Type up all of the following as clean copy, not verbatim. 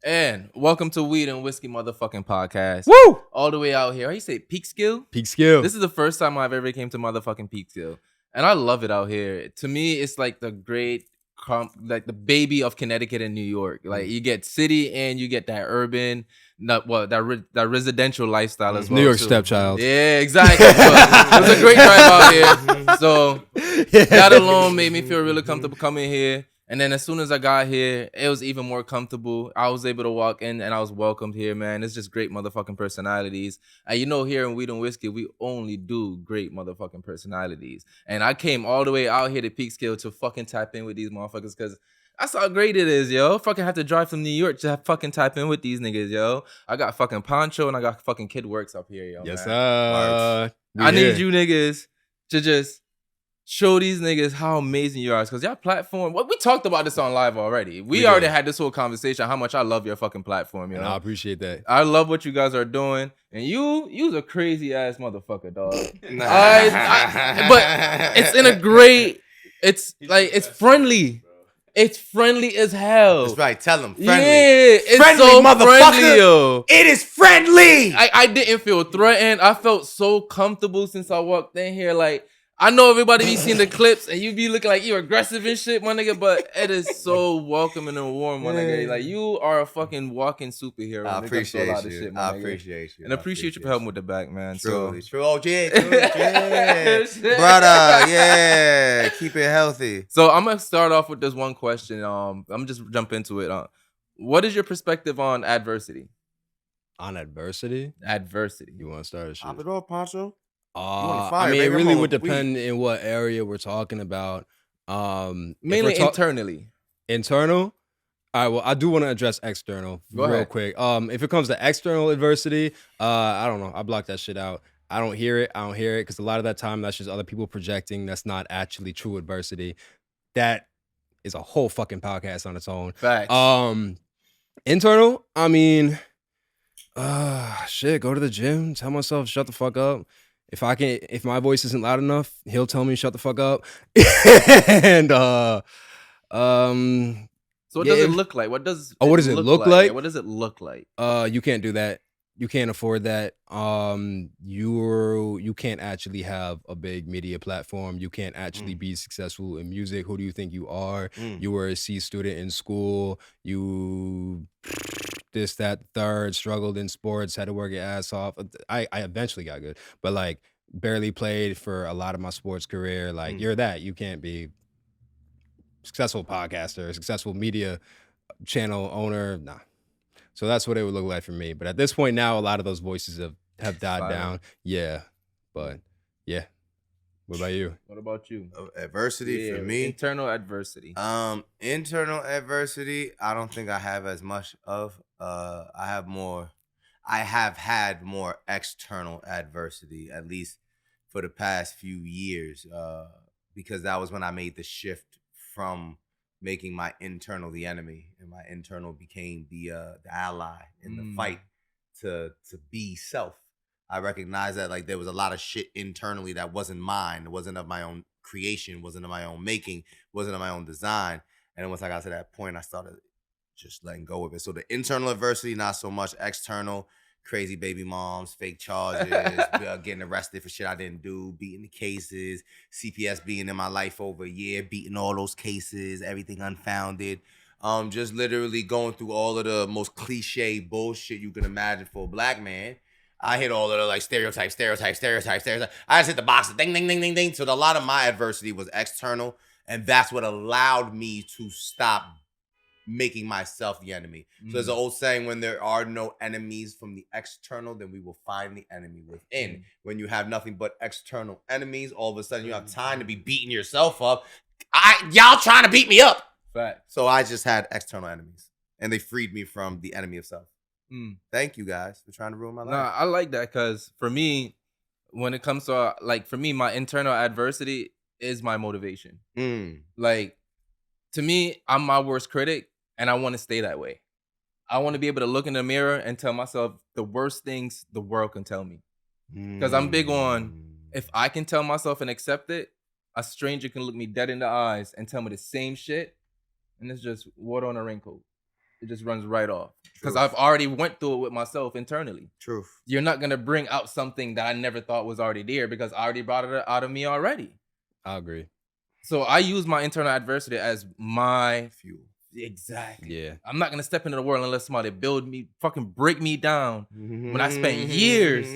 And welcome to Weed and Whiskey motherfucking podcast. Woo! All the way out here. How you say Peekskill? Peekskill. This is the first time I've ever came to motherfucking Peekskill. And I love it out here. To me, it's like the like the baby of Connecticut and New York. Like you get city and you get that urban, that residential lifestyle as well. New York too. stepchild. Yeah, exactly. It was a great drive out here. So that alone made me feel really comfortable coming here. And then as soon as I got here, it was even more comfortable. I was able to walk in and I was welcomed here, man. It's just great motherfucking personalities. And you know, here in Weed and Whiskey, we only do great motherfucking personalities. And I came all the way out here to Peekskill to fucking tap in with these motherfuckers because that's how great it is, yo. Fucking have to drive from New York to fucking tap in with these niggas, yo. I got fucking Poncho and I got fucking Kyd Works up here, yo. Yes, man. I need you niggas to just show these niggas how amazing you are. Because your platform, we talked about this on live already. We already had this whole conversation, how much I love your fucking platform, you know? And I appreciate that. I love what you guys are doing. And you's a crazy ass motherfucker, dog. But it's in a great, it's like, it's friendly. It's friendly as hell. That's right. Tell them. Friendly. Yeah, it's friendly, so motherfucker. friendly, yo. It is friendly. I didn't feel threatened. I felt so comfortable since I walked in here. Like, I know everybody be seeing the clips and you be looking like you're aggressive and shit, my nigga, but it is so welcoming and warm, my nigga. Like, you are a fucking walking superhero. I appreciate you. Shit, I appreciate you. And appreciate you for helping with the back, man. Truly. So. True. Oh, yeah. Brother, yeah. Keep it healthy. So I'm going to start off with this one question. I'm just jump into it. What is your perspective on adversity? On adversity? Adversity. You want to start a shit? Pop it off, Poncho. I mean, it really would depend in what area we're talking about. Mainly internally. Internal? All right, well, I do want to address external real quick. If it comes to external adversity, I don't know. I block that shit out. I don't hear it because a lot of that time that's just other people projecting. That's not actually true adversity. That is a whole fucking podcast on its own. Facts. Internal, I mean, shit, go to the gym, tell myself shut the fuck up. If my voice isn't loud enough, he'll tell me shut the fuck up. And so what does it look like? What does what does it look like? What does it look like? You can't do that. You can't afford that. You can't actually have a big media platform. You can't actually be successful in music. Who do you think you are? You were a C student in school. You this, that, third, struggled in sports, had to work your ass off. I eventually got good, but like barely played for a lot of my sports career. Like you're that. You can't be successful podcaster, successful media channel owner. Nah. So that's what it would look like for me. But at this point now, a lot of those voices have died down. Yeah. But yeah. What about you? What about you? Adversity for me. Internal adversity. Internal adversity, I don't think I have as much of. I have had more external adversity, at least for the past few years, because that was when I made the shift from making my internal the enemy, and my internal became the ally in the fight to be self. I recognized that like there was a lot of shit internally that wasn't mine. It wasn't of my own creation, wasn't of my own making, wasn't of my own design. And then once I got to that point, I started just letting go of it. So the internal adversity, not so much. External, crazy baby moms, fake charges, getting arrested for shit I didn't do, beating the cases, CPS being in my life over a year, beating all those cases, everything unfounded. Just literally going through all of the most cliche bullshit you can imagine for a black man. I hit all of the like stereotypes. I just hit the boxes, ding, ding, ding, ding, ding. So a lot of my adversity was external, and that's what allowed me to stop making myself the enemy. So there's an old saying, when there are no enemies from the external, then we will find the enemy within. When you have nothing but external enemies, all of a sudden you have time to be beating yourself up. Y'all trying to beat me up. Fact. So I just had external enemies, and they freed me from the enemy of self. Thank you guys for trying to ruin my life. Nah, I like that because for me, when it comes to my internal adversity is my motivation. Like, to me, I'm my worst critic, and I want to stay that way. I want to be able to look in the mirror and tell myself the worst things the world can tell me. Because I'm big on, if I can tell myself and accept it, a stranger can look me dead in the eyes and tell me the same shit, and it's just water on a raincoat. It just runs right off. Because Truth. I've already went through it with myself internally. Truth. You're not going to bring out something that I never thought was already there because I already brought it out of me already. I agree. So I use my internal adversity as my Fuel. Exactly. Yeah. I'm not going to step into the world and let somebody build me, fucking break me down when I spent years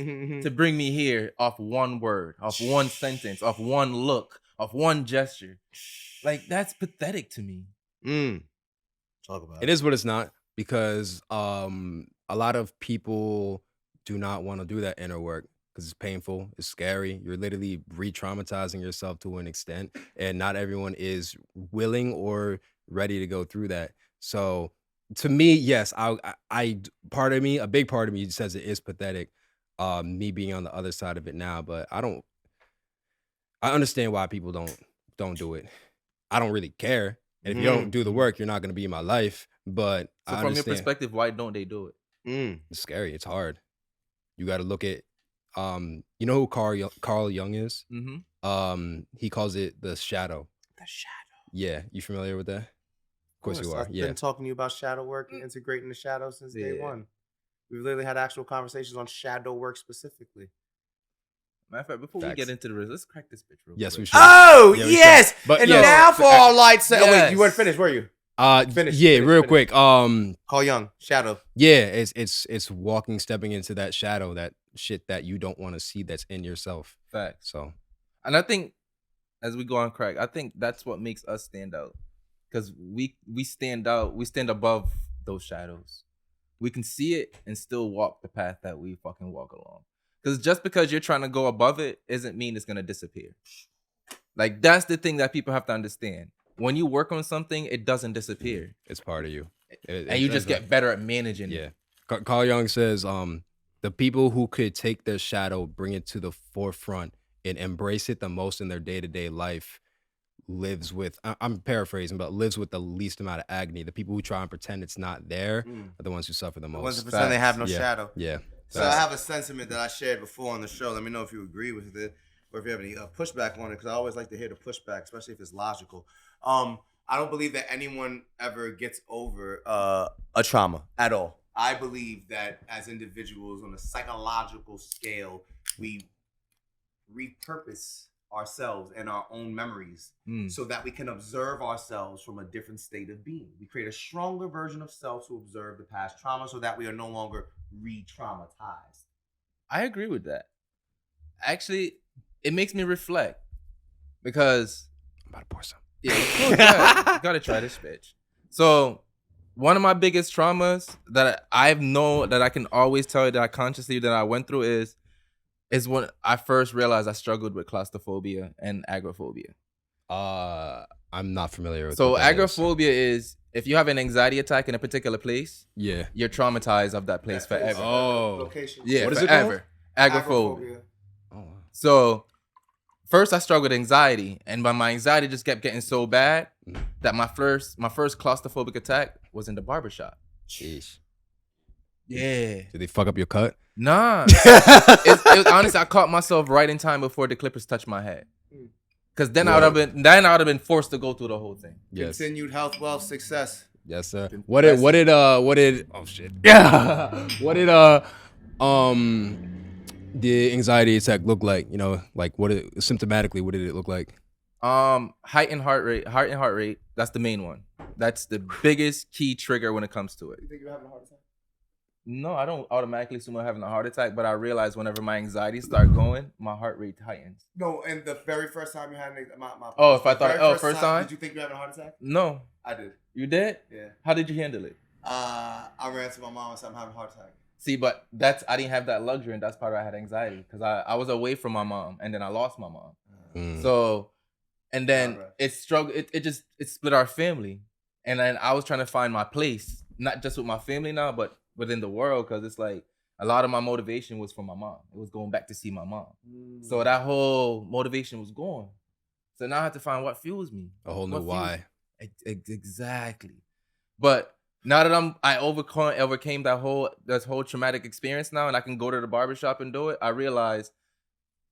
to bring me here off one word, off one sentence, off one look, off one gesture. Like, that's pathetic to me. Talk about It is what it's not, because a lot of people do not want to do that inner work because it's painful, it's scary. You're literally re-traumatizing yourself to an extent, and not everyone is willing or ready to go through that. So to me, yes, I part of me, a big part of me says it is pathetic, me being on the other side of it now, but I understand why people don't do it. I don't really care. And if you don't do the work, you're not going to be in my life. But So I from your understand. perspective, why don't they do it? It's scary. It's hard. You got to look at, you know who Carl Jung is? Mm-hmm. He calls it the shadow. The shadow. Yeah, you familiar with that? Of course you are. I've been talking to you about shadow work and integrating the shadow since day one. We've literally had actual conversations on shadow work specifically. Matter of fact, before we get into the risk, let's crack this bitch real Yes, quick. we should. Oh, Yeah, we yes. should. But and yes. now for our lights. Yes. Oh, wait, you weren't finished, were you? Finish. Quick. Carl Jung, shadow. Yeah, it's walking, stepping into that shadow, that shit that you don't want to see that's in yourself. Facts. So, and I think as we go on crack, I think that's what makes us stand out. Because we stand out, we stand above those shadows. We can see it and still walk the path that we fucking walk along. Because just because you're trying to go above it doesn't mean it's gonna disappear. Like, that's the thing that people have to understand. When you work on something, it doesn't disappear. it's part of you. And you just get better at managing it. Yeah. Carl Jung says, the people who could take their shadow, bring it to the forefront, and embrace it the most in their day-to-day life lives with, I'm paraphrasing, but lives with the least amount of agony. The people who try and pretend it's not there are the ones who suffer the most. The ones that pretend they have no shadow. Yeah. So I have a sentiment that I shared before on the show. Let me know if you agree with it or if you have any pushback on it, because I always like to hear the pushback, especially if it's logical. I don't believe that anyone ever gets over a trauma at all. I believe that as individuals on a psychological scale, we repurpose ourselves and our own memories so that we can observe ourselves from a different state of being. We create a stronger version of self to observe the past trauma so that we are no longer re-traumatized. I agree with that. Actually, it makes me reflect because I'm about to pour some. Yeah, you gotta try this bitch. So, one of my biggest traumas that I know that I can always tell you that I consciously that I went through is when I first realized I struggled with claustrophobia and agoraphobia. I'm not familiar with. So agoraphobia is if you have an anxiety attack in a particular place, you're traumatized of that place forever. Location. Yeah, what is forever. It called? Agoraphobia. So first I struggled with anxiety, and my anxiety just kept getting so bad that my first claustrophobic attack was in the barbershop. Jeez. Yeah. Did they fuck up your cut? Nah. it was honestly, I caught myself right in time before the clippers touched my head. Cause then I would have been forced to go through the whole thing. Yes. Continued health, wealth, success. Yes, sir. What did oh shit. Yeah. What did the anxiety attack look like? You know, like symptomatically, what did it look like? Height and heart rate. That's the main one. That's the biggest key trigger when it comes to it. You think you're having a heart attack? No, I don't automatically assume I'm having a heart attack, but I realize whenever my anxiety starts going, my heart rate heightens. No, and the very first time you had first time? Did you think you were having a heart attack? No. I did. You did? Yeah. How did you handle it? I ran to my mom and said I'm having a heart attack. See, but I didn't have that luxury, and that's part of why I had anxiety, because I was away from my mom, and then I lost my mom. So, and then it split our family, and then I was trying to find my place, not just with my family now, but within the world, because it's like a lot of my motivation was for my mom. It was going back to see my mom. So that whole motivation was gone. So now I have to find what fuels me. A whole new why. Exactly. But now that I overcame that whole traumatic experience now, and I can go to the barbershop and do it, I realize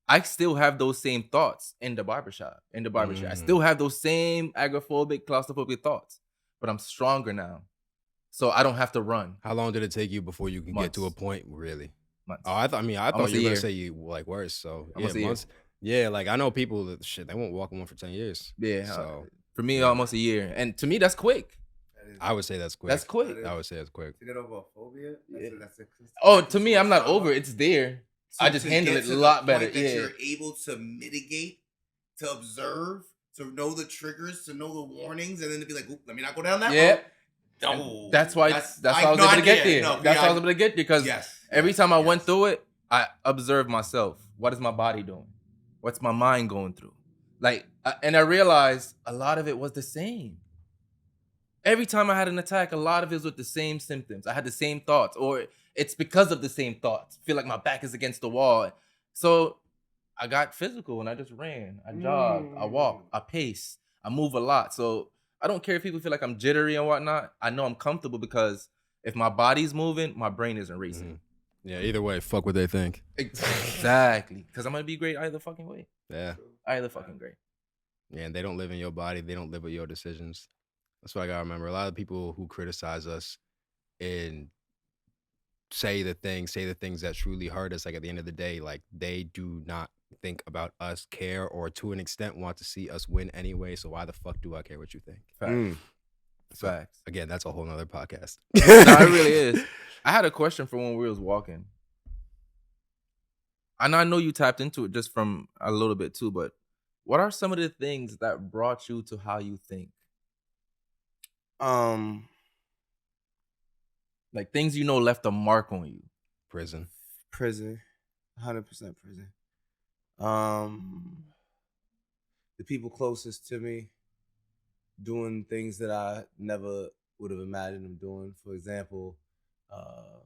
I still have those same thoughts in the barbershop. I still have those same agoraphobic, claustrophobic thoughts, but I'm stronger now. so I don't have to run. How long did it take you before you can get to a Months. point? Really? Months. Oh, I thought you Almost were a gonna year. say you like worse. So Almost a yeah, year. months. Yeah, like I know people that shit they won't walk on one for 10 years. Yeah. So For me, yeah. almost a year, and to me, that's quick. I would say that's quick. That's quick. I would say that's quick. To get over a phobia? Oh, to me, I'm not over it. It's there. So I just to handle get it to a the lot better. point that Yeah. you're able to mitigate, to observe, to know the triggers, to know the warnings, and then to be like, "Oop, let me not go down that Yeah. road." No, That's why I was able to get there. That's why I was able to get there because every time I went through it, I observed myself. What is my body doing? What's my mind going through? Like, and I realized a lot of it was the same. Every time I had an attack, a lot of it was with the same symptoms. I had the same thoughts, or it's because of the same thoughts. I feel like my back is against the wall. So I got physical and I just ran. I jogged. I walked. I paced. I move a lot. So I don't care if people feel like I'm jittery and whatnot. I know I'm comfortable because if my body's moving, my brain isn't racing. Yeah, either way, fuck what they think. Exactly. Because I'm going to be great either fucking way. Yeah. Either fucking great. Yeah, and they don't live in your body. They don't live with your decisions. That's what I gotta remember. A lot of people who criticize us and say the things that truly hurt us, like at the end of the day, like they do not think about us, care, or to an extent want to see us win anyway. So why the fuck do I care what you think? Facts. So, Facts. again, that's a whole nother podcast. No, it really is. I had a question for when we was walking. And I know you tapped into it just from a little bit too, but what are some of the things that brought you to how you think? Like things you know left a mark on you. Prison. 100% prison. The people closest to me doing things that I never would have imagined them doing. For example,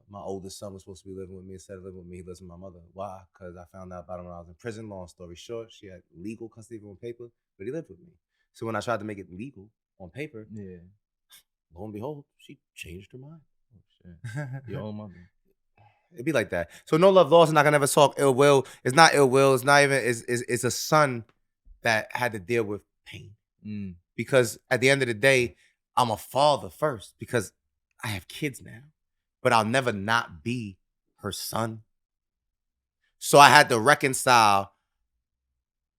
my oldest son was supposed to be living with me. Instead of living with me, he lives with my mother. Why? Because I found out about him when I was in prison. Long story short, she had legal custody of him on paper, but he lived with me. So when I tried to make it legal on paper, lo and behold, she changed her mind. Oh, shit. Your own mother. It'd be like that. So no love lost, and I can never talk ill will. It's not ill will. It's not even. It's a son that had to deal with pain. Because at the end of the day, I'm a father first because I have kids now, but I'll never not be her son. So I had to reconcile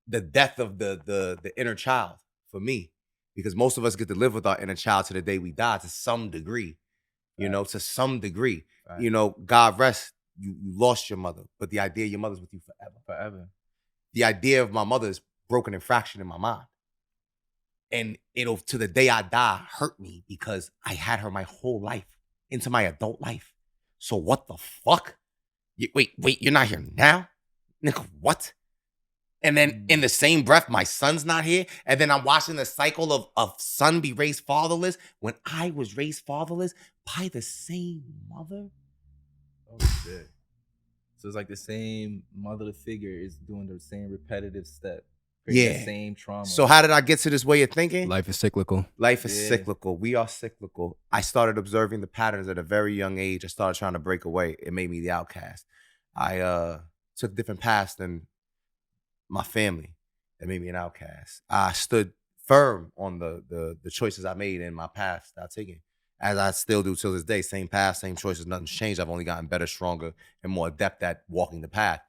the death of the inner child for me, because most of us get to live with our inner child to the day we die to some degree, you know, to some degree. Right. You know, God rest, you lost your mother, but the idea of your mother's with you forever. Forever. The idea of my mother is broken and fractured in my mind. And it'll, to the day I die, hurt me because I had her my whole life into my adult life. So what the fuck? Wait, you're not here now? Nigga, what? And then in the same breath, my son's not here. And then I'm watching the cycle of son be raised fatherless when I was raised fatherless by the same mother. Oh, shit. So it's like the same motherly figure is doing the same repetitive step. The same trauma. So how did I get to this way of thinking? Life is cyclical. Life is cyclical. We are cyclical. I started observing the patterns at a very young age. I started trying to break away. It made me the outcast. I took different paths than my family. That made me an outcast. I stood firm on the choices I made in my past that I've taken, as I still do till this day. Same path, same choices. Nothing's changed. I've only gotten better, stronger, and more adept at walking the path.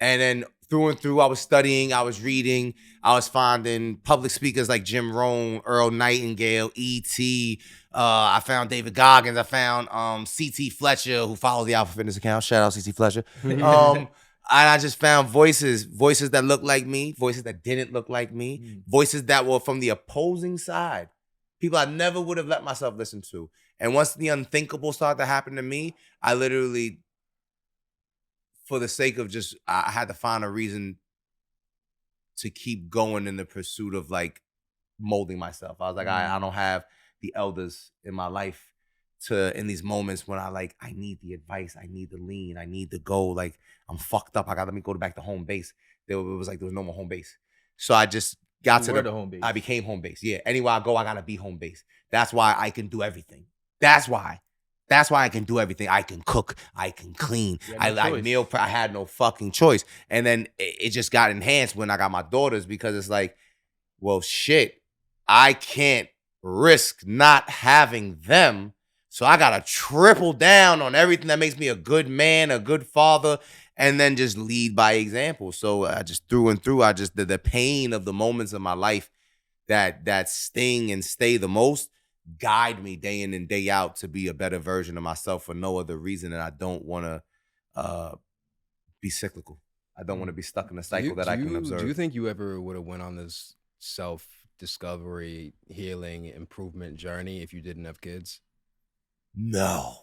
And then through and through, I was studying, I was reading, I was finding public speakers like Jim Rohn, Earl Nightingale, E.T. I found David Goggins. I found C.T. Fletcher, who followed the Alpha Fitness account. Shout out C.T. Fletcher. And I just found voices that looked like me, voices that didn't look like me, voices that were from the opposing side, people I never would have let myself listen to. And once the unthinkable started to happen to me, I literally, for the sake of just, I had to find a reason to keep going in the pursuit of like molding myself. I was like, I don't have the elders in my life in these moments when I need the advice, I need the lean, I need to go, like, I'm fucked up. Let me go back to home base. There was no more home base. So I just got to the home base. I became home base. Yeah. Anywhere I go, I gotta be home base. That's why I can do everything. That's why I can do everything. I can cook. I can clean. I meal prep. I had no fucking choice. And then it just got enhanced when I got my daughters, because it's like, well, shit, I can't risk not having them. So I gotta triple down on everything that makes me a good man, a good father, and then just lead by example. So I just through and through, I just the pain of the moments of my life that sting and stay the most guide me day in and day out to be a better version of myself for no other reason than I don't want to be cyclical. I don't want to be stuck in a cycle that I can observe. Do you think you ever would have went on this self-discovery, healing, improvement journey if you didn't have kids? No.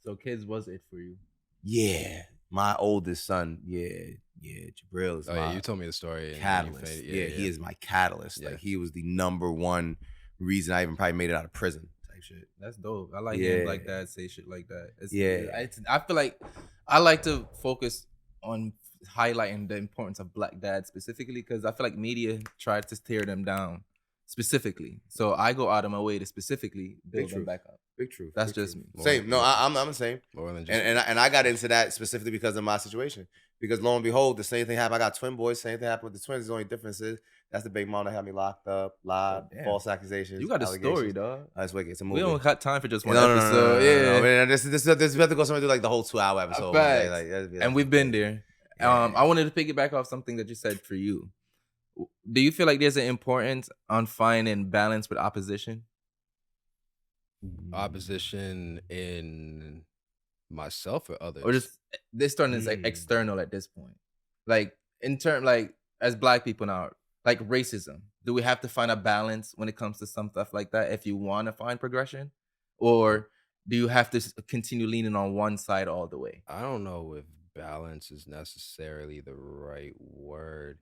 So kids was it for you? Yeah. My oldest son, Jabril is you told me the story. Catalyst. He is my catalyst. Like he was the number one reason I even probably made it out of prison type shit. That's dope. I like him like that, say shit like that. I feel like I like to focus on highlighting the importance of black dads specifically because I feel like media tried to tear them down specifically. So I go out of my way to specifically build them back up. Big truth. That's just me. Same. No, I'm the same. And I got into that specifically because of my situation. Because lo and behold, the same thing happened. I got twin boys. Same thing happened with the twins. The only difference is that's the big mom that had me locked up, lied, false accusations. You got a story, dog. That's wicked. It's a movie. We don't got time for just one episode. Yeah. This we have to go somewhere through like the whole 2-hour episode. And we've been there. I wanted to piggyback off something that you said for you. Do you feel like there's an importance on finding balance with opposition? Opposition in myself or others? Or just this turn is like external at this point? Like in term, like as black people now, like racism. Do we have to find a balance when it comes to some stuff like that if you want to find progression? Or do you have to continue leaning on one side all the way? I don't know if balance is necessarily the right word.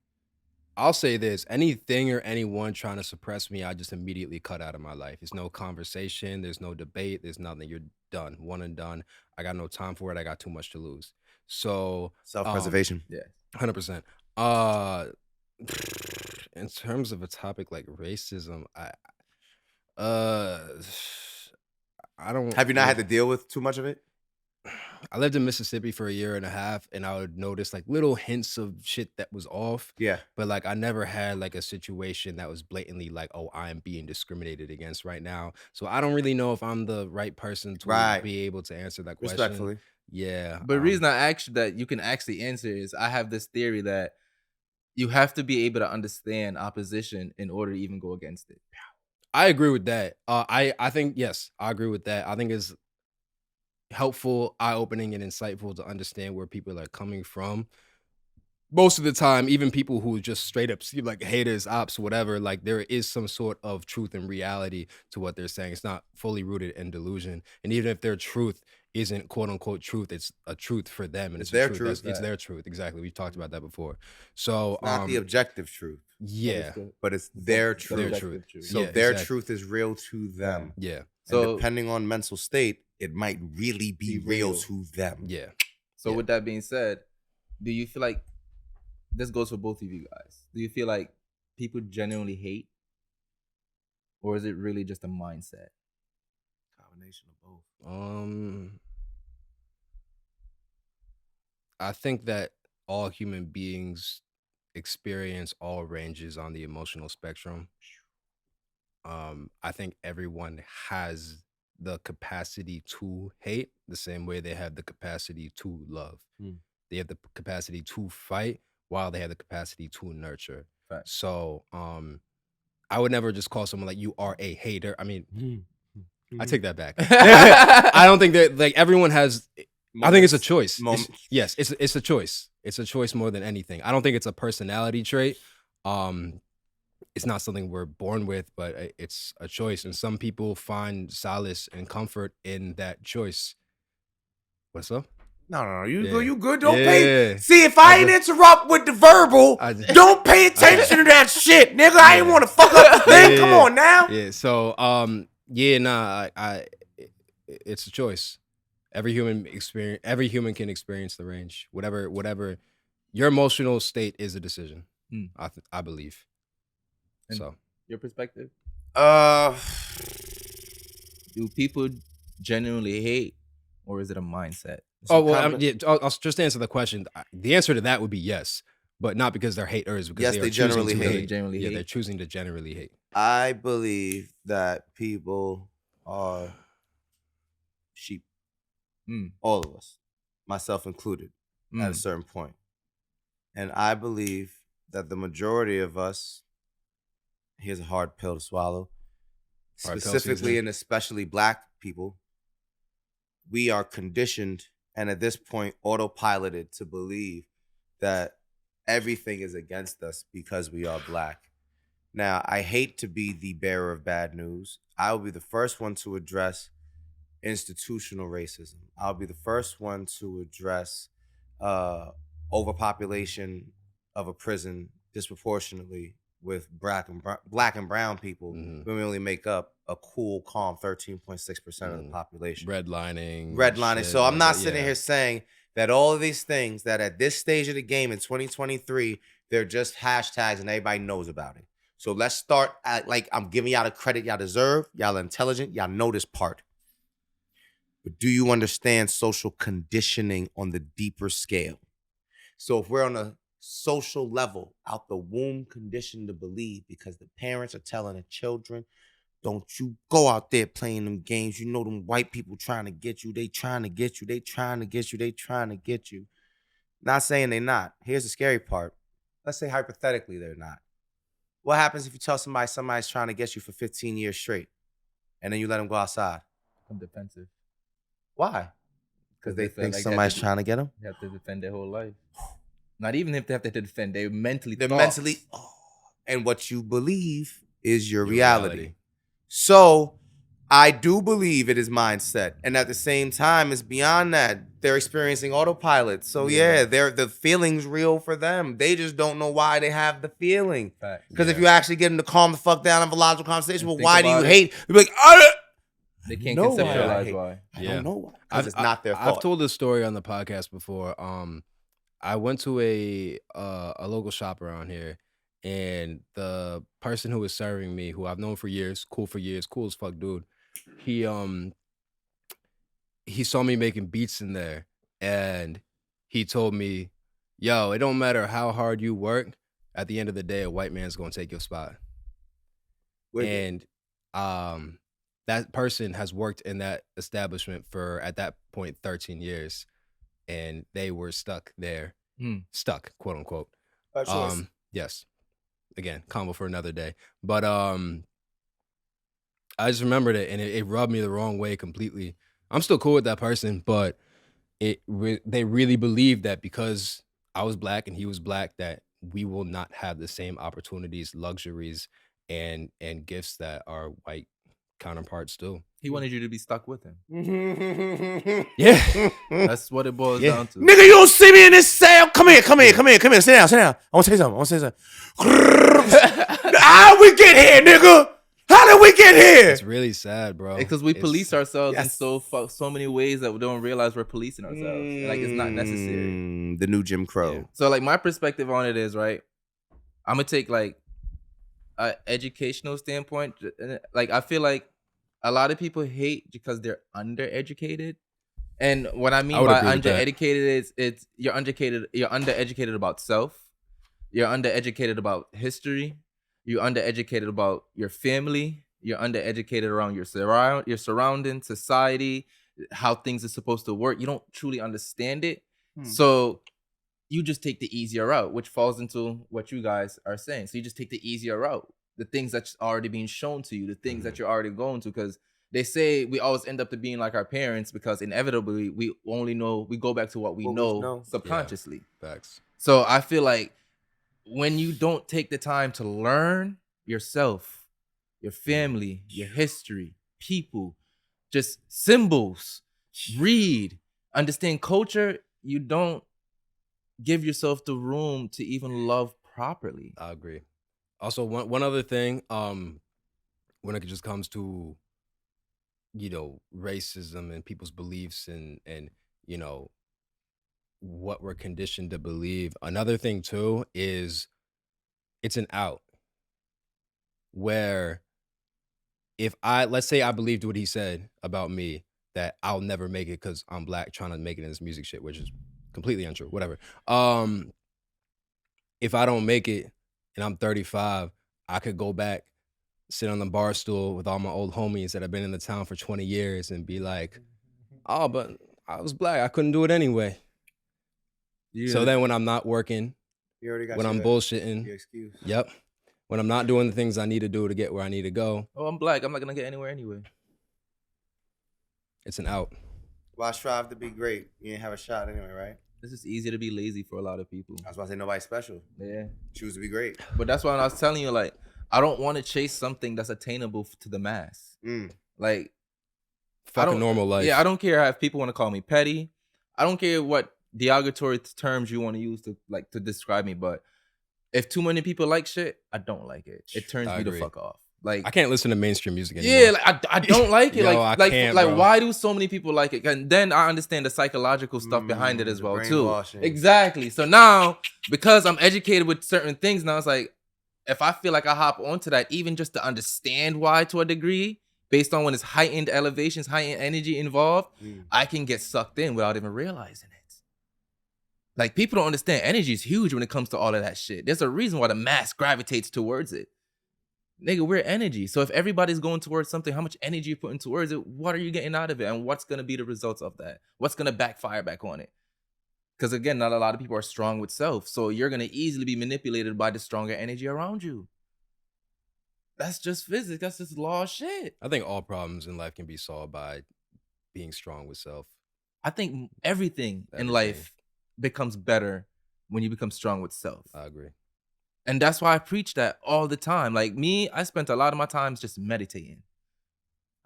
I'll say this, anything or anyone trying to suppress me, I just immediately cut out of my life. It's no conversation. There's no debate. There's nothing. You're done. One and done. I got no time for it. I got too much to lose. So self-preservation. 100%. In terms of a topic like racism, I don't. Have you not had to deal with too much of it? I lived in Mississippi for 1.5 years, and I would notice like little hints of shit that was off. Yeah. But like I never had like a situation that was blatantly like, oh, I am being discriminated against right now. So I don't really know if I'm the right person to be able to answer that question. Respectfully. Yeah. But the reason I asked you that you can actually answer is I have this theory that you have to be able to understand opposition in order to even go against it. I agree with that. I think, yes, I agree with that. I think it's helpful, eye-opening, and insightful to understand where people are coming from. Most of the time, even people who just straight up see like haters, ops, whatever, like there is some sort of truth and reality to what they're saying. It's not fully rooted in delusion. And even if their truth isn't quote unquote truth, it's a truth for them. And it's their truth. It's their truth. Exactly. We talked about that before. So it's not the objective truth. Yeah. But it's their truth. Their truth. So their truth is real to them. Yeah. So depending on mental state, it might really be real to them. Yeah. So with that being said, do you feel like this goes for both of you guys? Do you feel like people genuinely hate? Or is it really just a mindset? Combination of both. I think that all human beings experience all ranges on the emotional spectrum. I think everyone has the capacity to hate the same way they have the capacity to love. They have the capacity to fight while they have the capacity to nurture. Right. So I would never just call someone like you are a hater. I mean, I take that back. I don't think that like everyone has moments. I think it's a choice. It's a choice. It's a choice more than anything. I don't think it's a personality trait. It's not something we're born with, but it's a choice. And some people find solace and comfort in that choice. What's up? No. You good. Don't pay. See, if I ain't interrupt with the verbal, don't pay attention to that shit, nigga. I ain't want to fuck up the thing. Come on now. Yeah. So, it's a choice. Every human can experience the range. Whatever your emotional state is a decision. I believe. And so, your perspective? Do people genuinely hate, or is it a mindset? I'll just answer the question. The answer to that would be yes, but not because they're haters. Because they generally hate. They're choosing to generally hate. I believe that people are sheep. All of us, myself included, at a certain point. And I believe that the majority of us, here's a hard pill to swallow, specifically and especially black people, we are conditioned and at this point autopiloted to believe that everything is against us because we are black. Now, I hate to be the bearer of bad news. I will be the first one to address institutional racism. I'll be the first one to address overpopulation of a prison disproportionately with black and brown people when we only make up a cool, calm 13.6% of the population. Redlining. So I'm not sitting here saying that all of these things that at this stage of the game in 2023, they're just hashtags and everybody knows about it. So let's start at, like, I'm giving y'all the credit y'all deserve. Y'all are intelligent. Y'all know this part. But do you understand social conditioning on the deeper scale? So if we're on a social level, out the womb conditioned to believe because the parents are telling the children, don't you go out there playing them games. You know them white people trying to get you. They trying to get you. They trying to get you. They trying to get you. Not saying they're not. Here's the scary part. Let's say hypothetically they're not. What happens if you tell somebody's trying to get you for 15 years straight and then you let them go outside? I'm defensive. Why? Because they think somebody's trying to get them? They have to defend their whole life. Not even if they have to defend, they're mentally. And what you believe is your reality. So I do believe it is mindset. And at the same time, it's beyond that. They're experiencing autopilot. So the feeling's real for them. They just don't know why they have the feeling. Because if you actually get them to calm the fuck down and have a logical conversation, well, why do you hate? You're like, they can't conceptualize why. I don't know why. Because it's not their fault. I've told this story on the podcast before. I went to a local shop around here, and the person who was serving me, who I've known for years, cool as fuck dude, he saw me making beats in there, and he told me, yo, it don't matter how hard you work, at the end of the day, a white man's gonna take your spot. And that person has worked in that establishment for, at that point, 13 years. And they were stuck there. Stuck, quote unquote. Yes. Again, combo for another day. But I just remembered it, and it rubbed me the wrong way completely. I'm still cool with that person, but they really believed that because I was black and he was black, that we will not have the same opportunities, luxuries, and gifts that our white counterparts do. He wanted you to be stuck with him. Yeah. That's what it boils down to. Nigga, you don't see me in this cell. Come here. Sit down. I want to say something. How we get here, nigga? How did we get here? It's really sad, bro. Because we police ourselves in so many ways that we don't realize we're policing ourselves. Like, it's not necessary. The new Jim Crow. Yeah. So, like, my perspective on it is, right, I'm going to take, like, an educational standpoint. Like, I feel like a lot of people hate because they're undereducated. And what I mean by undereducated is you're undereducated about self. You're undereducated about history. You're undereducated about your family. You're undereducated around your surrounding, society, how things are supposed to work. You don't truly understand it. So you just take the easier route, which falls into what you guys are saying. So you just take the easier route. The things that's already being shown to you, the things that you're already going to, because they say we always end up to being like our parents because inevitably we go back to what we know subconsciously. Yeah, facts. So I feel like when you don't take the time to learn yourself, your family, your history, people, just symbols, read, understand culture, you don't give yourself the room to even love properly. I agree. Also, one other thing, when it just comes to, racism and people's beliefs and what we're conditioned to believe. Another thing too is it's an out where let's say I believed what he said about me, that I'll never make it because I'm black trying to make it in this music shit, which is completely untrue, whatever. If I don't make it and I'm 35, I could go back sit on the bar stool with all my old homies that have been in the town for 20 years and be like, oh, but I was black. I couldn't do it anyway. Yeah. So then when I'm not working, you already got when I'm bullshitting, your excuse. Yep. When I'm not doing the things I need to do to get where I need to go. Oh, I'm black. I'm not going to get anywhere anyway. It's an out. Why strive to be great? You ain't have a shot anyway, right? It's just easy to be lazy for a lot of people. I was about to say nobody's special. Yeah. Choose to be great. But that's why I was telling you, like, I don't want to chase something that's attainable to the mass. Like, fucking normal life. Yeah, I don't care if people want to call me petty. I don't care what derogatory terms you want to use to describe me. But if too many people like shit, I don't like it. It turns me the fuck off. Like, I can't listen to mainstream music anymore. Yeah, like, I don't like it. Yo, like why do so many people like it? And then I understand the psychological stuff behind it as well too. Exactly. So now, because I'm educated with certain things, now it's like, if I feel like I hop onto that, even just to understand why to a degree, based on when it's heightened elevations, heightened energy involved, I can get sucked in without even realizing it. Like, people don't understand energy is huge when it comes to all of that shit. There's a reason why the mass gravitates towards it. Nigga, we're energy. So if everybody's going towards something, how much energy you're putting towards it, what are you getting out of it? And what's going to be the results of that? What's going to backfire back on it? Because again, not a lot of people are strong with self. So you're going to easily be manipulated by the stronger energy around you. That's just physics. That's just law of shit. I think all problems in life can be solved by being strong with self. I think everything in life becomes better when you become strong with self. I agree. And that's why I preach that all the time. Like me, I spent a lot of my times just meditating.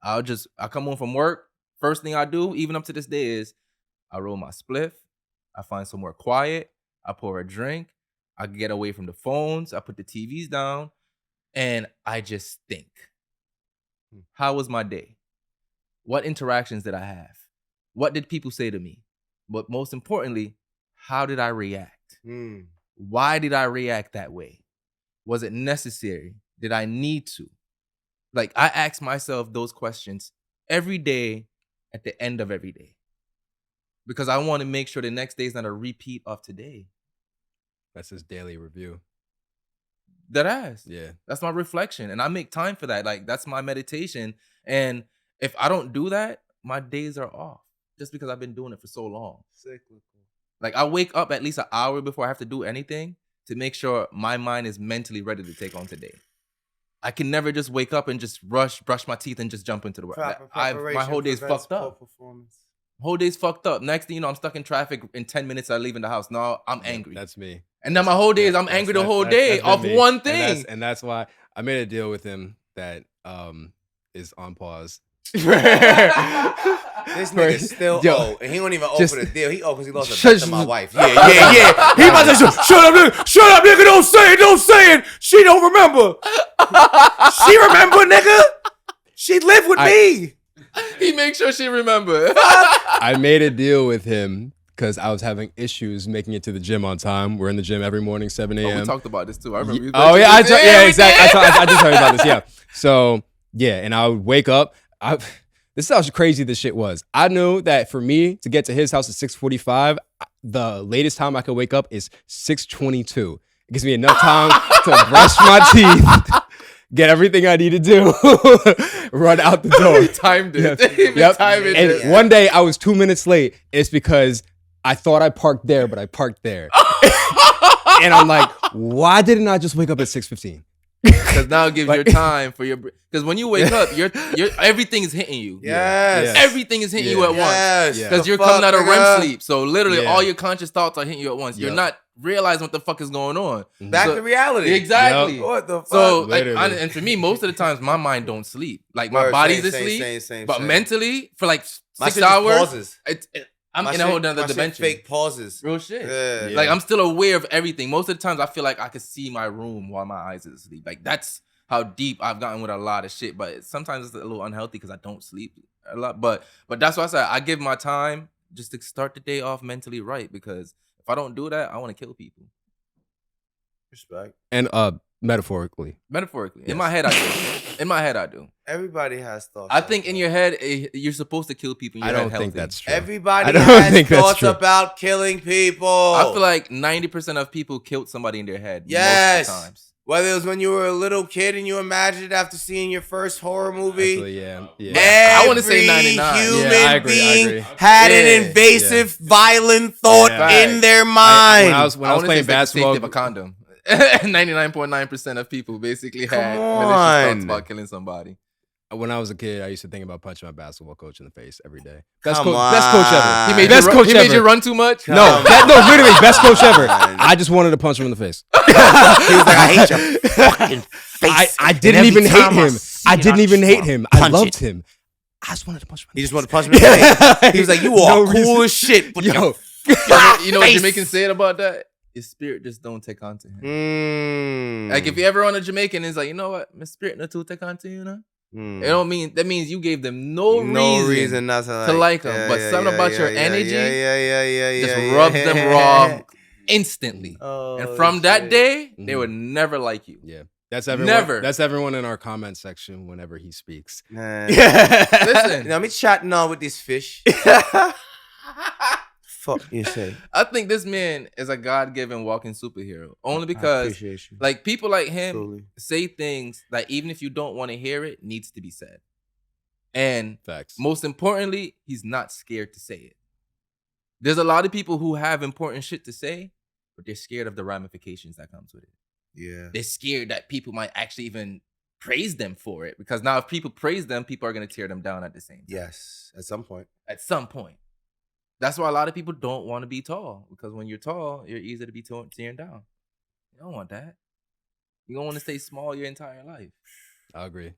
I come home from work. First thing I do, even up to this day, is I roll my spliff. I find somewhere quiet. I pour a drink. I get away from the phones. I put the TVs down. And I just think, how was my day? What interactions did I have? What did people say to me? But most importantly, how did I react? Why did I react that way? Was it necessary? Did I need to? Like, I ask myself those questions every day at the end of every day. Because I want to make sure the next day is not a repeat of today. That's his daily review. That ass. Yeah. That's my reflection. And I make time for that. Like, that's my meditation. And if I don't do that, my days are off. Just because I've been doing it for so long. Cyclical. Like, I wake up at least an hour before I have to do anything to make sure my mind is mentally ready to take on today. I can never just wake up and just brush my teeth and just jump into the work. My whole day's fucked up. Whole day's fucked up. Next thing you know, I'm stuck in traffic. In 10 minutes, I leave in the house. Now I'm angry. That's me. And then my whole day is I'm angry the whole day off one thing. And that's why I made a deal with him that is on pause. This nigga's still old, and he don't even open the deal. He because he lost a bet to my wife. Yeah. He about to say, shut up, nigga, don't say it. She don't remember. She remember, nigga. She lived with me. He makes sure she remember. I made a deal with him because I was having issues making it to the gym on time. We're in the gym every morning, 7 a.m. Oh, we talked about this too. I remember. Exactly. I just heard about this. Yeah. So yeah, and I would wake up. This is how crazy this shit was. I knew that for me to get to his house at 6:45, the latest time I could wake up is 6:22. It gives me enough time to brush my teeth, get everything I need to do, run out the door. He timed it. And one day I was 2 minutes late. It's because I thought I parked there, but I parked there. And I'm like, why didn't I just wake up at 6:15? Because now it gives you time for your. Because when you wake up, you're everything is hitting you. Yes. Everything is hitting you at once. Because you're coming out of REM sleep. So literally, all your conscious thoughts are hitting you at once. You're not realizing what the fuck is going on. Back to reality. Exactly. Yep. What the fuck? So, and for me, most of the times, my mind don't sleep. Like my body's asleep, but mentally for like 6 hours, I'm in a whole nother dimension. Fake pauses. Real shit. Yeah. Like, I'm still aware of everything. Most of the times, I feel like I could see my room while my eyes are asleep. Like, that's how deep I've gotten with a lot of shit. But sometimes it's a little unhealthy because I don't sleep a lot. But that's why I said I give my time just to start the day off mentally right. Because if I don't do that, I want to kill people. Respect. And metaphorically. Yes. In my head, I do. Everybody has thoughts. I think in your head, you're supposed to kill people. I don't think that's true. Everybody has thoughts about killing people. I feel like 90% of people killed somebody in their head. Yes. Most of the times. Whether it was when you were a little kid and you imagined after seeing your first horror movie. Actually, yeah. I want to say 99. Human Yeah, I agree. being had an invasive, violent thought in their mind. When I was playing basketball, of a condom. 99.9% of people basically had malicious thoughts about killing somebody. When I was a kid, I used to think about punching my basketball coach in the face every day. Best coach ever. He made you run too much? No, literally best coach ever. I just wanted to punch him in the face. He was like, I hate your fucking face. I didn't even hate him. I didn't even hate him. I loved him. I just wanted to punch him. He just wanted to punch him in the face. He was like, you are cool as shit. You know what Jamaicans said about that? His spirit just don't take on to him. Like if you ever on a Jamaican, it's like, you know what? My spirit not to take on to you, know? It don't mean that means you gave them no reason not to like them, but something about your energy just rubs them raw instantly. And from that day, they would never like you. Yeah, that's everyone. Never. That's everyone in our comment section whenever he speaks. Listen, I'm chatting on with this fish. Fuck you say. I think this man is a God-given walking superhero. Only because like people like him say things that even if you don't want to hear it, needs to be said. And facts. Most importantly, he's not scared to say it. There's a lot of people who have important shit to say, but they're scared of the ramifications that comes with it. Yeah. They're scared that people might actually even praise them for it. Because now if people praise them, people are going to tear them down at the same time. Yes. At some point. At some point. That's why a lot of people don't want to be tall. Because when you're tall, you're easy to be tearing down. You don't want that. You don't want to stay small your entire life. I agree.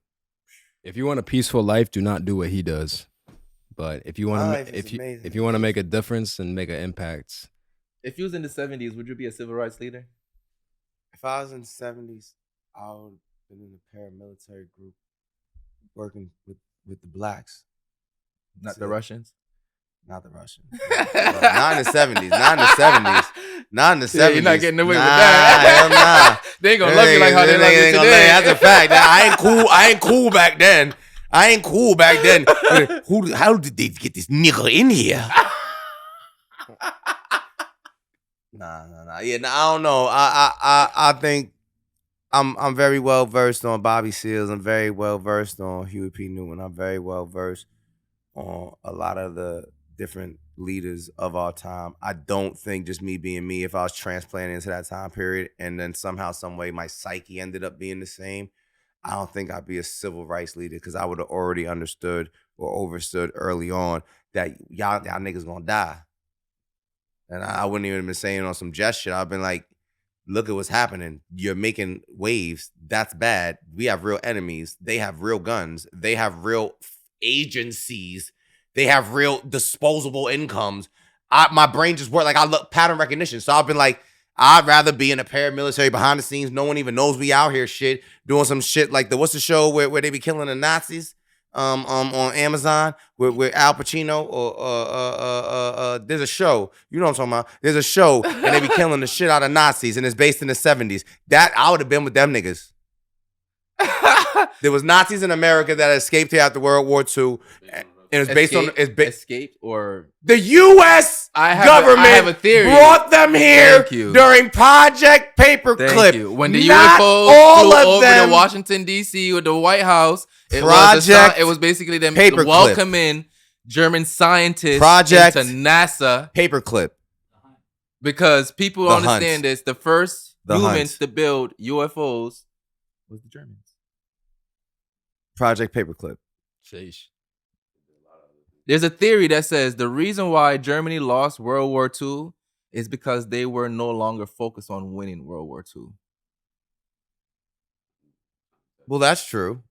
If you want a peaceful life, do not do what he does. But if you want to, if you want to make a difference and make an impact. If you was in the 70s, would you be a civil rights leader? If I was in the 70s, I would have been in a paramilitary group working with the blacks. Not the Russians? Not the Russians. Not in the 70s. Not in the 70s. Not in the 70s. Yeah, you're not getting away with that. Hell nah. They ain't gonna love you like how they love you today. That's a fact. I ain't cool back then. How did they get this nigga in here? Nah. Yeah, I don't know. I think I'm very well versed on Bobby Seals. I'm very well versed on Huey P. Newton. I'm very well versed on a lot of the different leaders of our time. I don't think just me being me, if I was transplanted into that time period and then somehow, some way my psyche ended up being the same, I don't think I'd be a civil rights leader because I would have already understood or overstood early on that y'all niggas gonna die. And I wouldn't even have been saying on some jest shit. I've been like, look at what's happening. You're making waves. That's bad. We have real enemies. They have real guns. They have real agencies. They have real disposable incomes. My brain just worked like I look pattern recognition. So I've been like, I'd rather be in a paramilitary behind the scenes. No one even knows we out here shit doing some shit like what's the show where they be killing the Nazis on Amazon with Al Pacino or there's a show, you know what I'm talking about. There's a show and they be killing the shit out of Nazis and it's based in the 70s. That I would have been with them niggas. There was Nazis in America that escaped here after World War II. And it was based on escaped or the U.S. government brought them here during Project Paperclip. When the UFO flew over to Washington D.C. with the White House, it was basically them welcoming German scientists into NASA. Paperclip. Because people understand this, the first humans to build UFOs was the Germans. Project Paperclip. Sheesh. There's a theory that says the reason why Germany lost World War II is because they were no longer focused on winning World War II. Well, that's true.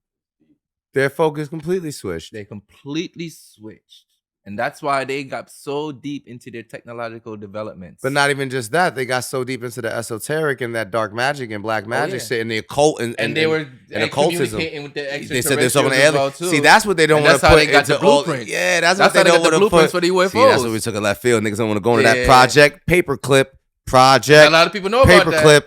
Their focus completely switched. They completely switched. And that's why they got so deep into their technological developments. But not even just that. They got so deep into the esoteric and that dark magic and black magic shit and the occult and they were occultism. With the they said there's something aliens. See, that's what they don't want to put into the blueprints. Yeah, that's what they don't want to put for the UFOs. See, that's what we took a left field. Niggas don't want to go into that Project Paperclip. Project. A lot of people know about that. Paperclip.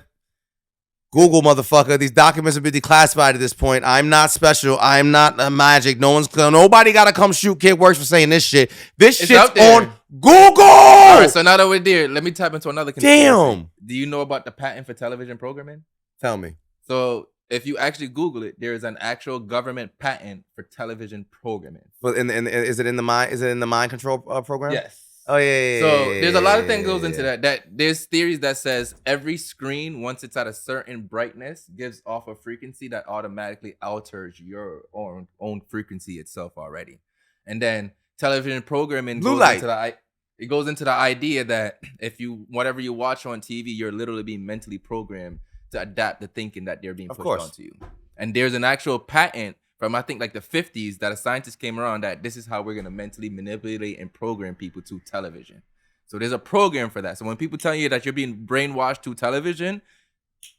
Google, motherfucker. These documents have been declassified at this point. I'm not special. I'm not a magic. Nobody got to come shoot Kyd Works for saying this shit. This shit's on Google. All right, so now that we're there, let me tap into another conspiracy. Damn. Do you know about the patent for television programming? Tell me. So if you actually Google it, there is an actual government patent for television programming. But is it in the mind control program? Yes. Oh yeah. So there's a lot of things goes into that. That there's theories that says every screen, once it's at a certain brightness, gives off a frequency that automatically alters your own frequency itself already. And then television programming Blue goes light. into it goes into the idea that if whatever you watch on TV, you're literally being mentally programmed to adapt the thinking that they're being pushed onto you. And there's an actual patent from I think like the 50s that a scientist came around that this is how we're gonna mentally manipulate and program people to television. So there's a program for that. So when people tell you that you're being brainwashed to television,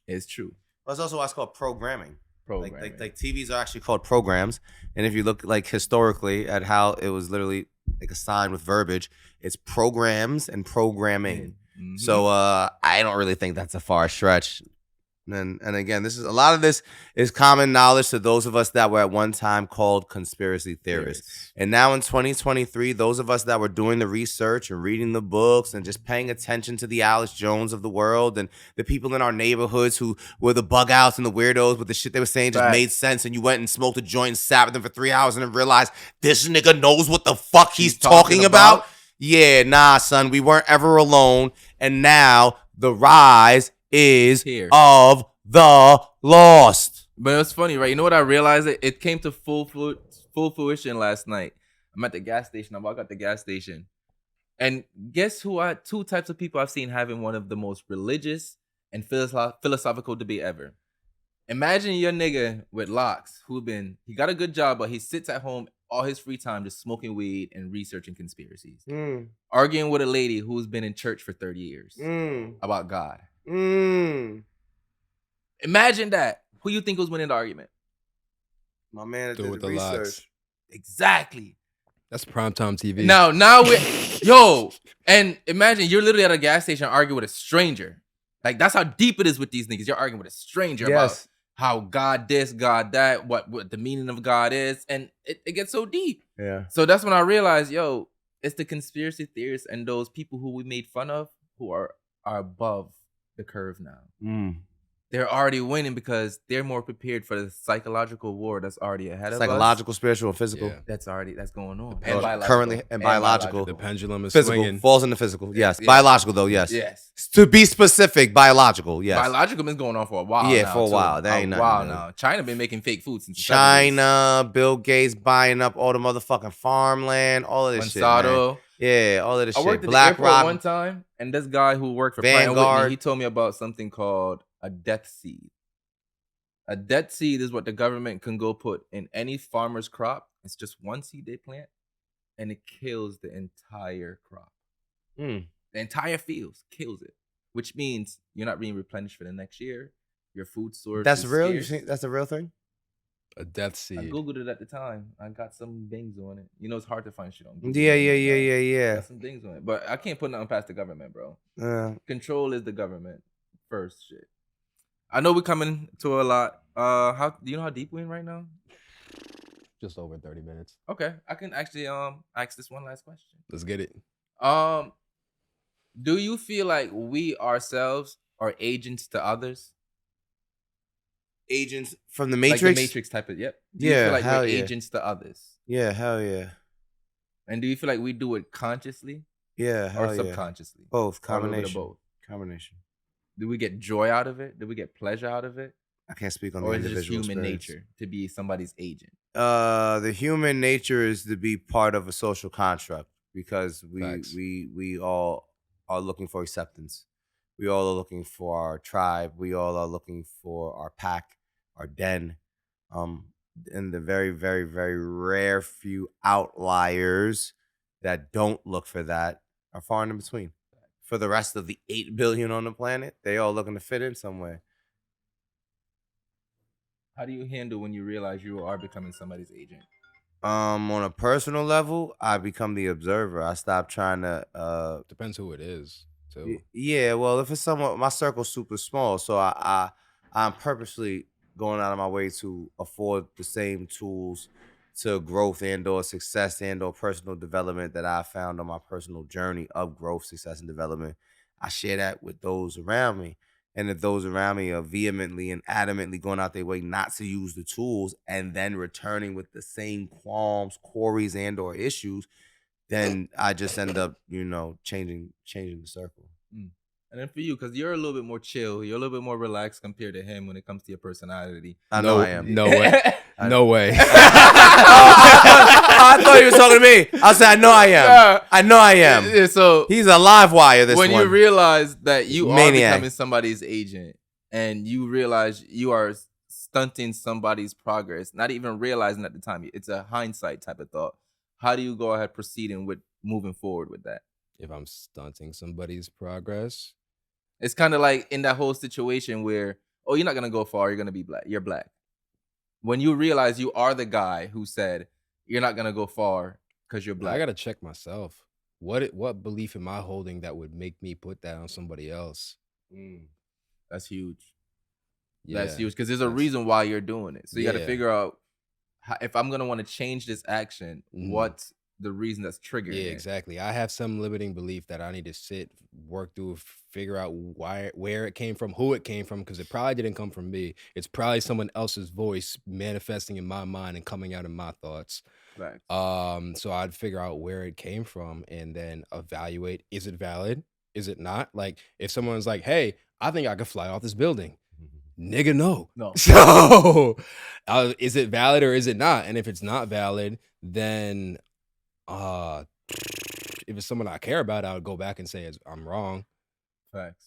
it's true. Well, it's also what's called programming. Programming. Like TVs are actually called programs. And if you look like historically at how it was literally like assigned with verbiage, it's programs and programming. Mm-hmm. So I don't really think that's a far stretch. And again, a lot of this is common knowledge to those of us that were at one time called conspiracy theorists. And now in 2023, those of us that were doing the research and reading the books and just paying attention to the Alex Jones of the world and the people in our neighborhoods who were the bug outs and the weirdos with the shit they were saying just made sense, and you went and smoked a joint and sat with them for 3 hours and then realized this nigga knows what the fuck he's talking about. Yeah, nah, son, we weren't ever alone. And now the rise is here of the lost. But it's funny, right? You know what I realized? It came to full fruition last night. I'm at the gas station. I walk out the gas station. And guess who two types of people I've seen having one of the most religious and philosophical debate ever. Imagine your nigga with locks he got a good job, but he sits at home all his free time just smoking weed and researching conspiracies. Arguing with a lady who's been in church for 30 years about God. Imagine that. Who you think was winning the argument? My man did with the the research. locks. Exactly. That's primetime TV. Now we're and imagine you're literally at a gas station arguing with a stranger. Like that's how deep it is with these niggas. You're arguing with a stranger about how God this, God that, what the meaning of God is, and it gets so deep. Yeah. So that's when I realized, it's the conspiracy theorists and those people who we made fun of who are above the curve now. They're already winning because they're more prepared for the psychological war that's already ahead of us. Psychological, spiritual, and physical. Yeah. That's going on. And biological. Currently, biological. The pendulum is Physical swinging. falls into physical. Yes. Yeah. Biological though. Yes. Yes. To be specific, biological. Yes. Biological been going on for a while. Yeah, now, for a too. while. That ain't nothing. Wow, now China been making fake food since the 70s. China, Bill Gates buying up all the motherfucking farmland, all of this shit. Man. Yeah, all of this shit. I worked at Black the airport Rock one time, and this guy who worked for Vanguard. Pratt & Whitney, he told me about something called a death seed. A death seed is what the government can go put in any farmer's crop. It's just one seed they plant, and it kills the entire crop. The entire field kills it, which means you're not being replenished for the next year. Your food source That's is real? scarce. You think that's a real thing? A death seed. I Googled it at the time. I got some things on it. You know, it's hard to find shit on Google. Yeah. Got some things on it. But I can't put nothing past the government, bro. Control is the government first shit. I know we're coming to a lot. How do you know how deep we're in right now? Just over 30 minutes. Okay. I can actually ask this one last question. Let's get it. Do you feel like we ourselves are agents to others? Agents from the Matrix? Like the Matrix type of, yep. Do you feel like we're agents to others? Yeah, hell yeah. And do you feel like we do it consciously? Yeah, hell or subconsciously? Both. Or a little bit of Combination. both. Combination. Do we get joy out of it? Do we get pleasure out of it? I can't speak on the Or is it individual just human experience. nature to be somebody's agent? The human nature is to be part of a social construct because we all are looking for acceptance. We all are looking for our tribe. We all are looking for our pack, our den. And the very, very, very rare few outliers that don't look for that are far in between. For the rest of the 8 billion on the planet, they all looking to fit in somewhere. How do you handle when you realize you are becoming somebody's agent? On a personal level, I become the observer. I stop trying to Depends who it is, too. Yeah, well, if it's someone, my circle's super small, so I'm purposely going out of my way to afford the same tools to growth and or success and or personal development that I found on my personal journey of growth, success, and development. I share that with those around me. and if those around me are vehemently and adamantly going out their way not to use the tools and then returning with the same qualms, quarries, and or issues, then I just end up, changing the circle. And then for you, because you're a little bit more chill, you're a little bit more relaxed compared to him when it comes to your personality. I know I am. No way. No way. I thought you were talking to me. I said, I know I am. I know I am. So he's a live wire, this when one. you realize that you Maniac. are becoming somebody's agent and you realize you are stunting somebody's progress, not even realizing at the time, it's a hindsight type of thought. How do you go ahead proceeding with moving forward with that? If I'm stunting somebody's progress, it's kind of like in that whole situation where, oh, you're not going to go far. You're going to be black. You're black. When you realize you are the guy who said you're not going to go far because you're black. I got to check myself. What belief am I holding that would make me put that on somebody else? That's huge. Yeah, that's huge because there's a reason why you're doing it. So you got to figure out if I'm going to want to change this action, what's the reason that's triggering it. Exactly. I have some limiting belief that I need to sit, work through, figure out where it came from, who it came from, because it probably didn't come from me. It's probably someone else's voice manifesting in my mind and coming out in my thoughts. Right. So I'd figure out where it came from and then evaluate, is it valid? Is it not? Like if someone's like, hey, I think I could fly off this building. Nigga, no. So is it valid or is it not? And if it's not valid, then if it's someone I care about, I would go back and say I'm wrong. Facts.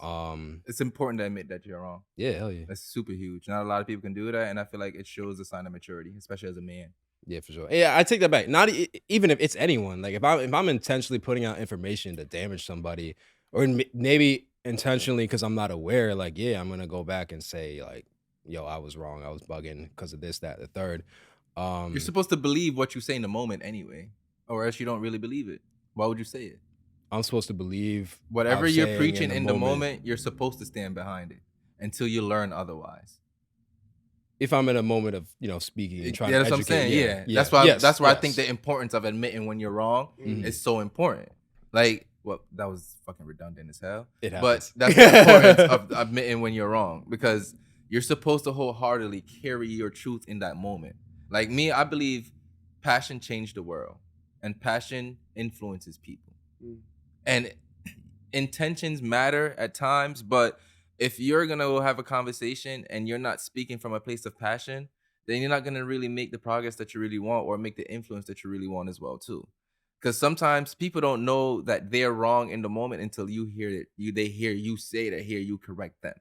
It's important to admit that you're wrong. Yeah, hell yeah. That's super huge. Not a lot of people can do that, and I feel like it shows a sign of maturity, especially as a man. Yeah, for sure. Yeah, I take that back. Not even if it's anyone. Like if I'm intentionally putting out information to damage somebody, or maybe intentionally because I'm not aware. Like, yeah, I'm gonna go back and say like, yo, I was wrong. I was bugging because of this, that, the third. You're supposed to believe what you say in the moment anyway. Or else you don't really believe it. Why would you say it? I'm supposed to believe whatever you're preaching in the moment, you're supposed to stand behind it until you learn otherwise. If I'm in a moment of, speaking and trying to educate. That's what I'm saying. Yeah. That's why I think the importance of admitting when you're wrong is so important. Like, well, that was fucking redundant as hell. It happens. But that's the importance of admitting when you're wrong because you're supposed to wholeheartedly carry your truth in that moment. Like me, I believe passion changed the world. And passion influences people. And intentions matter at times, but if you're going to have a conversation and you're not speaking from a place of passion, then you're not going to really make the progress that you really want or make the influence that you really want as well, too. Because sometimes people don't know that they're wrong in the moment until you hear it. They hear you say it or hear you correct them.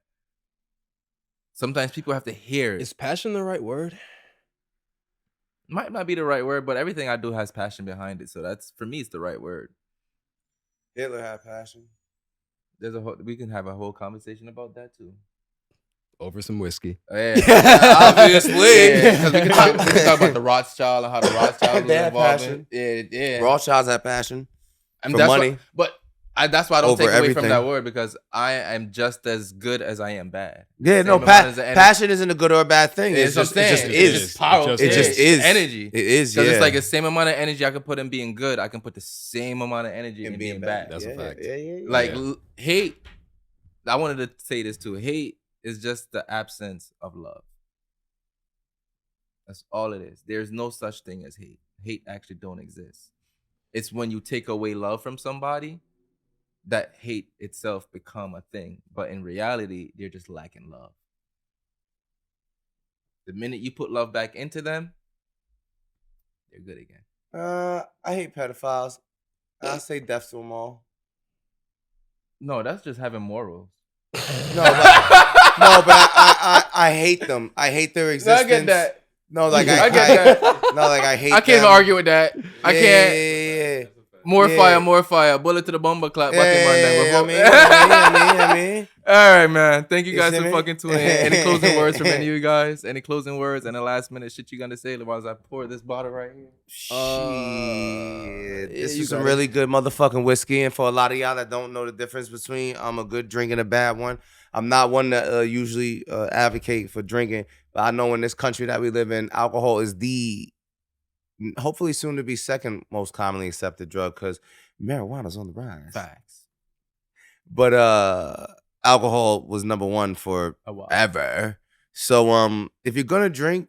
Sometimes people have to hear it. Is passion the right word? Might not be the right word, but everything I do has passion behind it. So that's, for me, it's the right word. Hitler had passion. We can have a whole conversation about that too. Over some whiskey. Yeah, obviously. Yeah, we can talk about the Rothschild and how the Rothschild was involved in. Yeah. Rothschilds had passion for that's money. That's why I don't over take away everything. from that word because I am just as good as I am bad. Yeah, no, passion isn't a good or a bad thing. It just is. It's power. It just is energy. It is. Because it's like the same amount of energy I can put in being good, I can put the same amount of energy in being bad. That's a fact. Like hate. I wanted to say this too. Hate is just the absence of love. That's all it is. There's no such thing as hate. Hate actually don't exist. It's when you take away love from somebody that hate itself become a thing. But in reality, they're just lacking love. The minute you put love back into them, they're good again. I hate pedophiles. I say death to them all. No, that's just having morals. No, but I hate them. I hate their existence. I get that. No, like I get that. No, like I hate. I can't even argue with that. I can't. Yeah. More fire. Bullet to the bumper clap. I mean. All right, man. Thank you guys You for see me? fucking tuning in. Any closing words from any of you guys? Any closing words and the last minute shit you gonna say while I pour this bottle right here? Shit. This is some really good motherfucking whiskey. And for a lot of y'all that don't know the difference between a good drink and a bad one, I'm not one that usually advocate for drinking. But I know in this country that we live in, alcohol is the hopefully soon to be second most commonly accepted drug because marijuana's on the rise. Facts. But alcohol was number one forever. So if you're gonna drink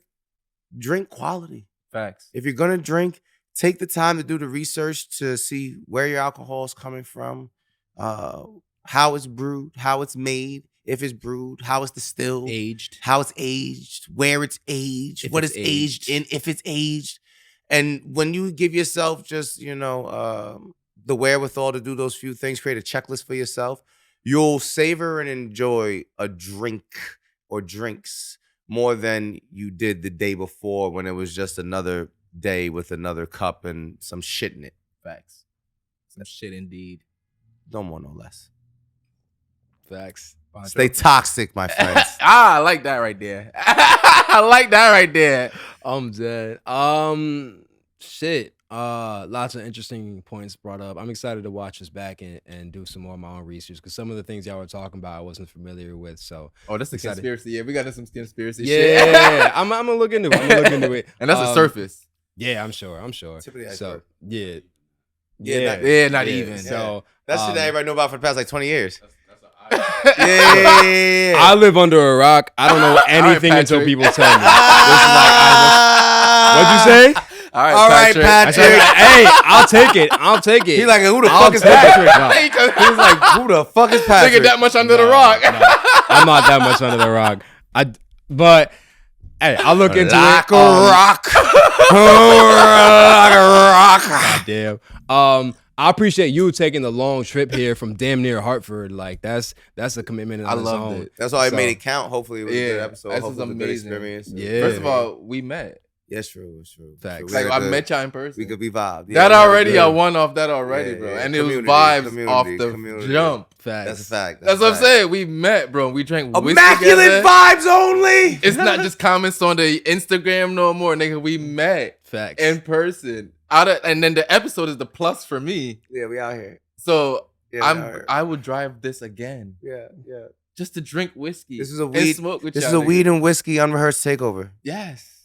quality. Facts. If you're gonna drink, take the time to do the research to see where your alcohol is coming from, how it's brewed, how it's made, if it's brewed, how it's distilled, how it's aged, where it's aged, what it's aged in, if it's aged. And when you give yourself just, the wherewithal to do those few things, create a checklist for yourself, you'll savor and enjoy a drink or drinks more than you did the day before when it was just another day with another cup and some shit in it. Facts. Some shit indeed. Don't want no less. Facts. Stay toxic, my friends. I like that right there. I like that right there. I'm dead. Shit. Lots of interesting points brought up. I'm excited to watch this back and do some more of my own research because some of the things y'all were talking about I wasn't familiar with. So that's the conspiracy. Yeah, we got some conspiracy shit. Yeah, I'm gonna look into it. And that's the surface. Yeah, I'm sure. So not even. So that shit that everybody know about for the past like 20 years. Yeah. I live under a rock. I don't know anything until people tell me. What'd you say? All right, Patrick. Hey, I'll take it. He's like, who the fuck is Patrick? He's like, who the fuck is Patrick? Nigga that much under the rock. No, I'm not that much under the rock. But hey, I'll look into like it. Like a rock. God damn. I appreciate you taking the long trip here from damn near Hartford. Like that's a commitment. I loved it. That's why I made it count. Hopefully, it was a good episode. This Hopefully, was amazing. Experience. Yeah. First of all, we met. Yeah, it's true. Facts. Like I met y'all in person. We could be vibed. That already, I won off that already, bro. Yeah. And it was vibes off the jump. Facts. That's a fact. That's what I'm saying. We met, bro. We drank whiskey immaculate together. vibes only. It's not just comments on the Instagram no more, nigga. We met. Facts. In person. And then the episode is the plus for me. Yeah, we out here. So I would drive this again. Yeah. Just to drink whiskey. This is a weed. Smoke with this y'all, is a nigga. weed and whiskey unrehearsed takeover. Yes.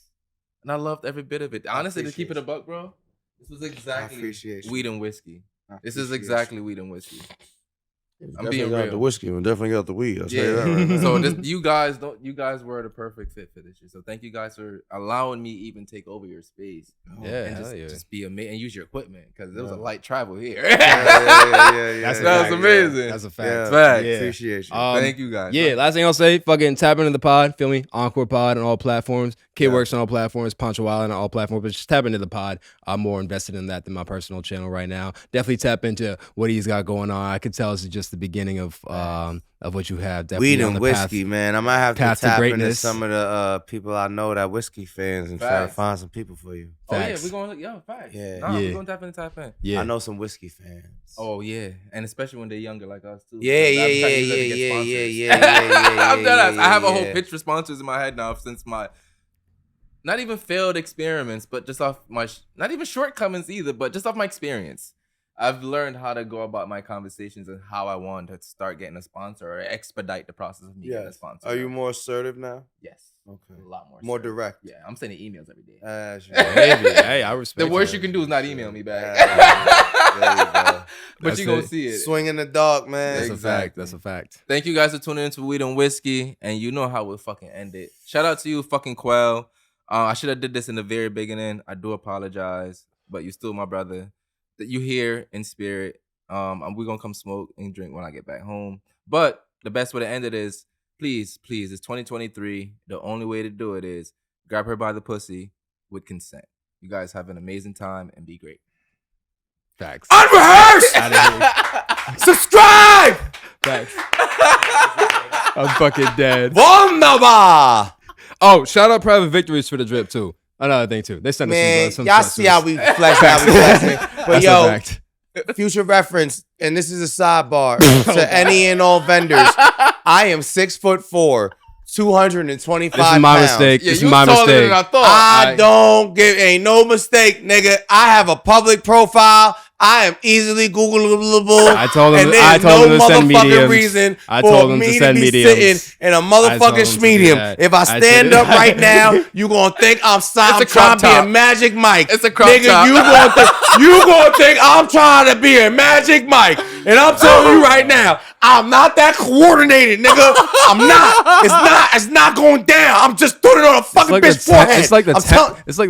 And I loved every bit of it. Honestly, to keep it a buck, bro, this was exactly weed and whiskey. This is exactly weed and whiskey. I'm being real. The whiskey and definitely got the weed. I'll tell you that right now. So you guys were the perfect fit for this year. So thank you guys for allowing me even take over your space. And just be amazing and use your equipment because there was a light travel here. That was amazing. That's a fact. Fact. Yeah. Appreciate you. Thank you guys. Yeah, last thing I'll say, fucking tap into the pod. Feel me? Encore Pod on all platforms. Kyd Works on all platforms. Poncho Island on all platforms. But just tap into the pod. I'm more invested in that than my personal channel right now. Definitely tap into what he's got going on. I could tell this is just the beginning of what you have. Definitely weed and whiskey, man. I might have to tap into some of the people I know that whiskey fans and try to find some people for you. Facts. We're going facts. Yeah. We're going to tap in. Yeah. I know some whiskey fans. Oh yeah. And especially when they're younger like us too. Yeah. I'm dead ass. I have a whole pitch for sponsors in my head now since my not even failed experiments, but just off my not even shortcomings either, but just off my experience. I've learned how to go about my conversations and how I want to start getting a sponsor or expedite the process of me getting a sponsor. Are you more assertive now? Yes. Okay. A lot more. More direct. Yeah, I'm sending emails every day. Maybe. Hey, I respect the worst you can do is not email me back. There you go. But you gonna see it. Swing in the dark, man. That's a fact. Thank you guys for tuning into Weed and Whiskey, and you know how we'll fucking end it. Shout out to you, fucking Quell. I should have did this in the very beginning. I do apologize, but you still my brother. That you here in spirit. We're gonna come smoke and drink when I get back home. But the best way to end it is, please, it's 2023. The only way to do it is grab her by the pussy with consent. You guys have an amazing time and be great. Facts. Unrehearsed! Subscribe! Facts. I'm fucking dead. Wunderbar! Oh, shout out Private Victories for the drip too. Another thing too. They sent us some y'all see how we flex out. But that's yo, future reference, and this is a sidebar to any and all vendors. I am 6'4", 225 pounds. This is my mistake. Yeah, this is my mistake. Than I thought. I don't give, ain't no mistake, nigga. I have a public profile. I am easily Googleable. I told him. And there's I told him to send mediums. Reason I told him to send mediums. Sitting in a motherfucking medium. If I stand up right now, you gonna think I'm trying to be a Magic Mike. It's a crop nigga, top. You gonna think I'm trying to be a Magic Mike. And I'm telling you right now, I'm not that coordinated, nigga. I'm not. It's not going down. I'm just throwing it on a fucking bitch forehead. It's like the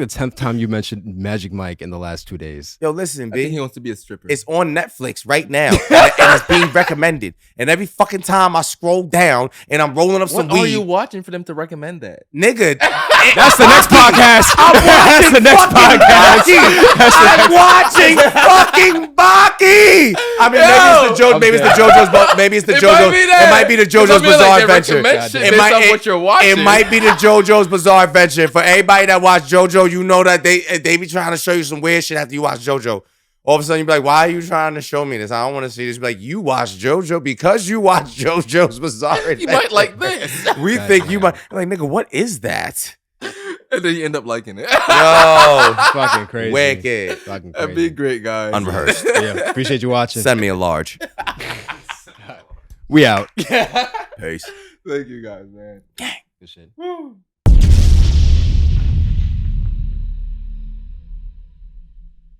10th time you mentioned Magic Mike in the last 2 days. Yo, listen, I B. think he wants to be a stripper. It's on Netflix right now, and it's being recommended. And every fucking time I scroll down and I'm rolling up some What are weed, you watching for them to recommend that? nigga. That's the next podcast. I'm That's the next podcast. I'm watching fucking Baki. I mean, maybe it's the JoJo's. Maybe it's the JoJo. It might be the JoJo's Bizarre Adventure. It might be the JoJo's Bizarre Adventure. For everybody that watch JoJo, you know that they be trying to show you some weird shit after you watch JoJo. All of a sudden, you be like, why are you trying to show me this? I don't want to see this. You be like, you watch JoJo because you watch JoJo's Bizarre Adventure. You might like this. We think you might. I'm like, nigga, what is that? And then you end up liking it. Yo, Fucking crazy. wicked. Fucking That'd crazy. be great, guys. Unrehearsed. Yeah, appreciate you watching. Send me a large. We out. Peace. Thank you guys, man. Good shit. Woo.